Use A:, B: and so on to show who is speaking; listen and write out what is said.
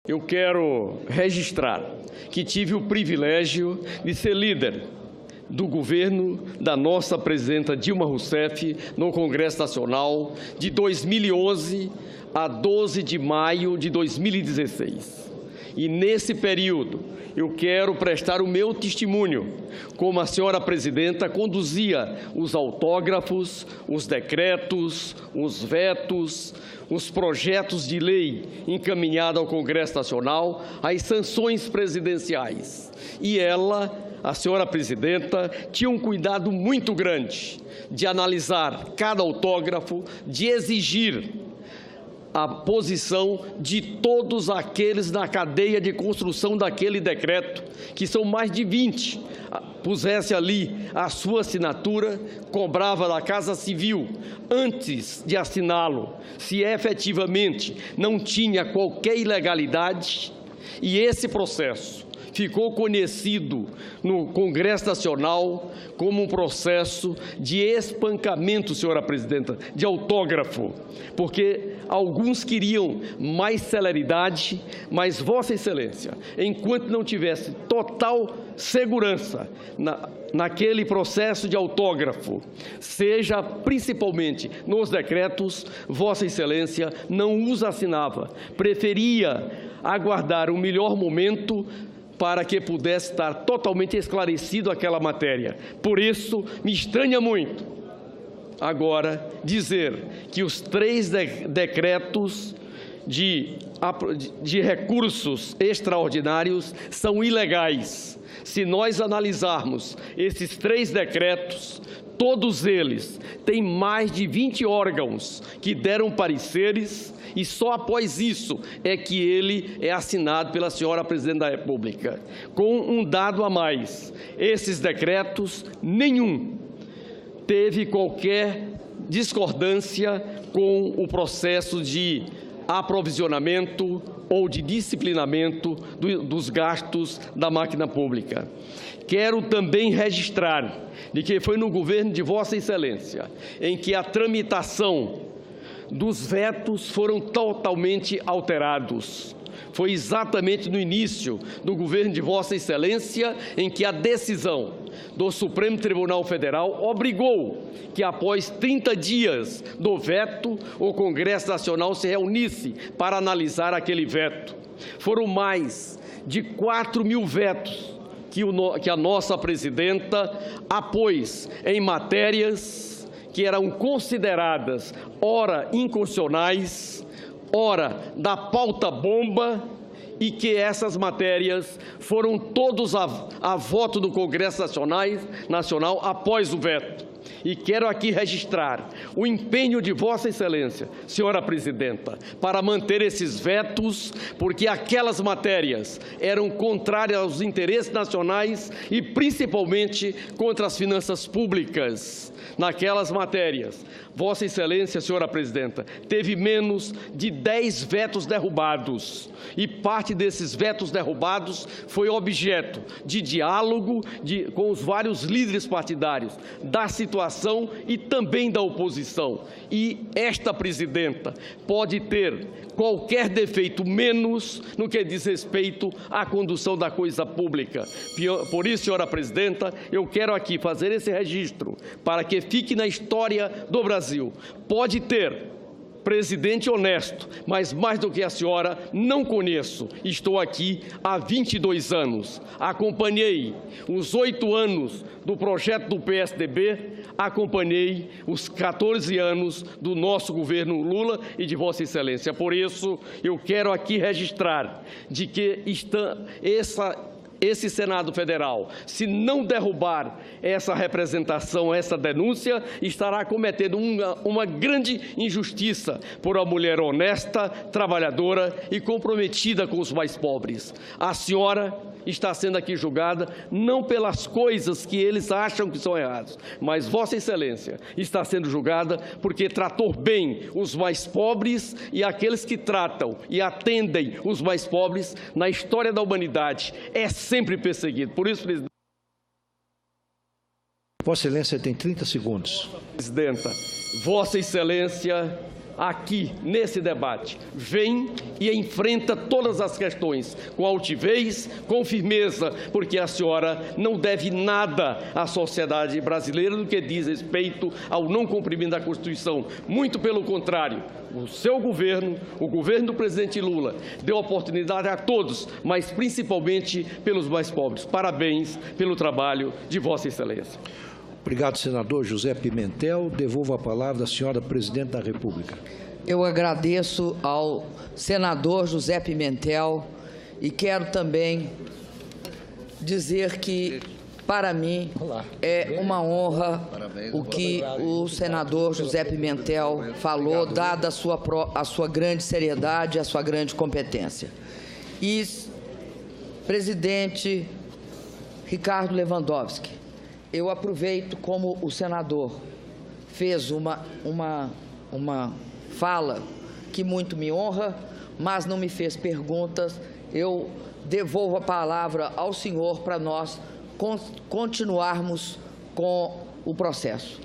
A: eu quero registrar que tive o privilégio de ser líder do governo da nossa presidenta Dilma Rousseff no Congresso Nacional de 2011 a 12 de maio de 2016. E nesse período eu quero prestar o meu testemunho, como a senhora presidenta conduzia os autógrafos, os decretos, os vetos, os projetos de lei encaminhados ao Congresso Nacional, as sanções presidenciais. E ela, a senhora presidenta, tinha um cuidado muito grande de analisar cada autógrafo, de exigir a posição de todos aqueles na cadeia de construção daquele decreto, que são mais de 20, pusesse ali a sua assinatura, cobrava da Casa Civil, antes de assiná-lo, se efetivamente não tinha qualquer ilegalidade, e esse processo ficou conhecido no Congresso Nacional como um processo de espancamento, senhora presidenta, de autógrafo, porque alguns queriam mais celeridade, mas Vossa Excelência, enquanto não tivesse total segurança naquele processo de autógrafo, seja principalmente nos decretos, Vossa Excelência não os assinava, preferia aguardar o melhor momento para que pudesse estar totalmente esclarecido aquela matéria. Por isso, me estranha muito agora dizer que os 3 decretos de recursos extraordinários são ilegais. Se nós analisarmos esses 3 decretos, todos eles têm mais de 20 órgãos que deram pareceres e só após isso é que ele é assinado pela senhora Presidente da República. Com um dado a mais, esses decretos, nenhum teve qualquer discordância com o processo de aprovisionamento ou de disciplinamento dos gastos da máquina pública. Quero também registrar de que foi no governo de Vossa Excelência em que a tramitação dos vetos foram totalmente alterados. Foi exatamente no início do governo de Vossa Excelência em que a decisão do Supremo Tribunal Federal obrigou que, após 30 dias do veto, o Congresso Nacional se reunisse para analisar aquele veto. Foram mais de 4.000 vetos que a nossa presidenta apôs em matérias que eram consideradas, ora inconstitucionais, ora da pauta bomba, e que essas matérias foram todos a voto do Congresso Nacional após o veto. E quero aqui registrar o empenho de Vossa Excelência, senhora presidenta, para manter esses vetos, porque aquelas matérias eram contrárias aos interesses nacionais e principalmente contra as finanças públicas. Naquelas matérias, Vossa Excelência, senhora presidenta, teve menos de 10 vetos derrubados, e parte desses vetos derrubados foi objeto de diálogo com os vários líderes partidários da situação e também da oposição. E esta presidenta pode ter qualquer defeito, menos no que diz respeito à condução da coisa pública. Por isso, senhora presidenta, eu quero aqui fazer esse registro para que fique na história do Brasil. Pode ter presidente honesto, mas mais do que a senhora, não conheço. Estou aqui há 22 anos. Acompanhei os 8 anos do projeto do PSDB, acompanhei os 14 anos do nosso governo Lula e de Vossa Excelência. Por isso, eu quero aqui registrar de que esse Senado Federal, se não derrubar essa representação, essa denúncia, estará cometendo uma grande injustiça por uma mulher honesta, trabalhadora e comprometida com os mais pobres. A senhora está sendo aqui julgada não pelas coisas que eles acham que são erradas, mas Vossa Excelência está sendo julgada porque tratou bem os mais pobres, e aqueles que tratam e atendem os mais pobres na história da humanidade é sempre perseguido. Por isso, presidente.
B: Vossa Excelência tem 30 segundos.
A: Presidenta, Vossa Excelência aqui nesse debate, vem e enfrenta todas as questões com altivez, com firmeza, porque a senhora não deve nada à sociedade brasileira no que diz respeito ao não cumprimento da Constituição. Muito pelo contrário, o seu governo, o governo do presidente Lula, deu oportunidade a todos, mas principalmente pelos mais pobres. Parabéns pelo trabalho de Vossa Excelência.
B: Obrigado, senador José Pimentel. Devolvo a palavra à senhora presidente da República.
C: Eu agradeço ao senador José Pimentel e quero também dizer que, para mim, é uma honra o que o senador José Pimentel falou, dada a sua grande seriedade, a sua grande competência. E, presidente Ricardo Lewandowski, eu aproveito como o senador fez uma fala que muito me honra, mas não me fez perguntas. Eu devolvo a palavra ao senhor para nós continuarmos com o processo.